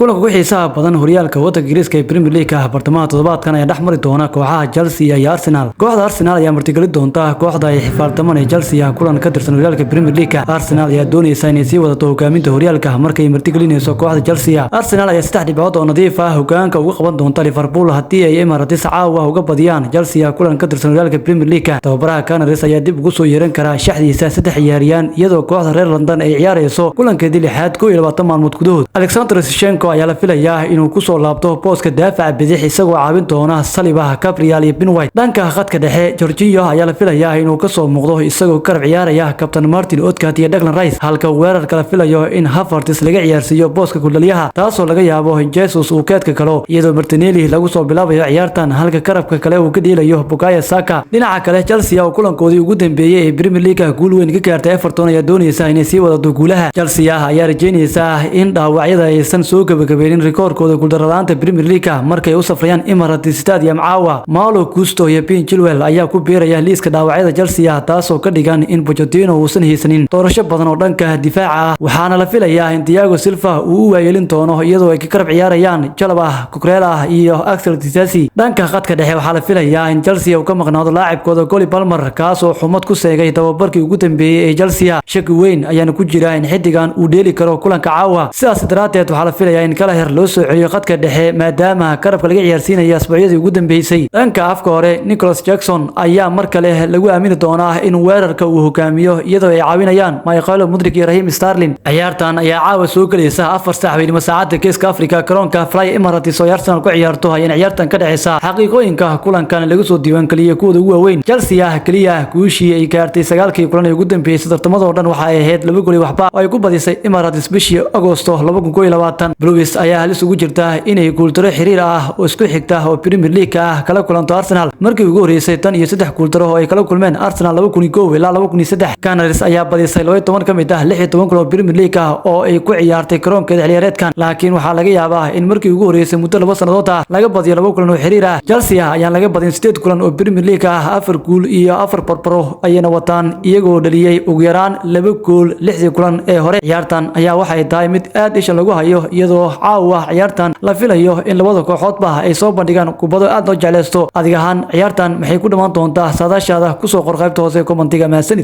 kulanka ku xiisaha badan horyaalka waddanka Ingiriiska ee Premier League bartamaha toddobaadkan ayaa dhexmari doona kooxaha Chelsea iyo Arsenal. Kooxda Arsenal ayaa martigelin doonta kooxda ay xifaaltamaan ee Chelsea kulan ka tirsan horyaalka Premier League. Arsenal ayaa doonaysa inay sii wadato hogaaminta horyaalka markay martigelinayso kooxda Chelsea. Arsenal ayaa 3 dhibcood oo nadiif ah hoggaanka uga qaban doonta Liverpool haddii ay Emirates caawa uga badiyaan Chelsea kulan ka tirsan horyaalka Premier League. Tababaraha Canaries ayaa dib ugu soo yeeran kara shaxdiisa 3 ciyaaryahan iyadoo kooxda reer London ay ciyaarayso kulankeedii 21 maalmood gudahood. Alexander Zinchenko ayaa la filayaa inuu ku soo laabto booska daafaca bidix isagoo caawin doona Saliba, Gabriel iyo Ben White. Dhanka khadka dhexe Jorginho ayaa la filayaa inuu ka soo muuqdo isagoo ka ciyaaraya Captain Martin Odegaard iyo Declan Rice, halka weerarka la filayo in Havertz laga ciyaarsiiyo booska goolaliyaha, taasoo laga yaabo in Jesus uu keedka kalo iyadoo Martinelli lagu soo bilaabayo ciyaartan halka karabka kale uu ka dhiilayo Bukayo Saka. Dhinaca kale Chelsea oo kulankoodii ugu dambeeyay ee Premier League guul weyn ka gaartay Everton ayaa doonaysa inay sii wadato guulaha. Chelsea ayaa rajeynaysa in dhaawacyada aysan soo gabagabeeynin rikoorkooda guuldarradaanta Premier League markay u safrayaan Emirates Stadium caawa. Malo Gusto iyo Ben Chilwell ayaa ku biiraya liiska dhaawacyada Chelsea, taasoo ka dhigan in Pochettino uusan haysanin doorasho badan oo dhanka difaaca ah, waxaana la filayaa in Thiago Silva uu u waayeelin doono iyadoo ay ka karab ciyaarayaan Chalobah, Cucurella iyo Axel Disasi. Dhanka khadka dhexe waxaa la filayaa in Chelsea uu ka maqnaado laacibkooda Cole Palmer kaasoo xumad ku seegay tababarkii ugu dambeeyay ee Chelsea. Shaki weyn ayaana ku jira in xidigan uu dheeli karo kulanka caawa, sidaas daraadeed waxaa la filayaa in kala heer loo soo celiyo khadka dhexe maadaama karabka laga ciyaarsiinayo asbuucyadii ugu dambeysay. Dhanka afka hore Nicholas Jackson ayaa mar kale lagu aamini doonaa in weerarka uu hogaamiyo iyadoo ay caawinayaan Michael Mudrik iyo Raheem Sterling. Ciyaartan ayaa caawa soo galaysa 4 saacadood saacada Geeska Afrika garoonka Fly Emirates oo Arsenal ku ciyaarto ayaan ciyaartan ka dhexeysa. Xaqiiqooyinka kulankan lagu soo diiwaan galiyay kuwada ugu waaweyn Chelsea kaliya guushii ay gaartay 9 kulan ee ugu dambeysay tartamada oo dhan waxa ay ahayd 2 gool waxba oo ay ku badisay Emirates bishii Agoosto 2021. Blues ayaa halis ugu jirta inay guuldaro xiriir ah oo isku xigta oo Premier League kala kulanto Arsenal markii ugu horeysay tan iyo 3 guuldaro oo ay kala kulmeen Arsenal 2001 ilaa 2003. Canaries ayaa badisay 12 ka mid ah 16 kulan Premier League oo ay ku ciyaartay garoonkeeda xilciyaareedkan, laakiin waxaa laga yaabaa in markii ugu horeysay muddo 2 sanadood laga badiyo 2 kulan oo xiriir ah. Chelsea ayaa laga badin 8 kulan oo Premier League 4 guul iyo 4 barbaro ayayna wataan iyagoo dhaliyay ugu yaraan 2 gool 6 kulan ee hore. Ciyaartan ayaa waxay tahay mid aad isha lagu hayo iyadoo caawa ciyaartan la filayo in labada kooxoodba ay soo bandhigaan kubado aad loo jeclaysto. Adiga ahaan ciyaartan maxay ku dhamaan doontaa saadaashaada ku soo qor qaybta hoose commentiga mahadsanid.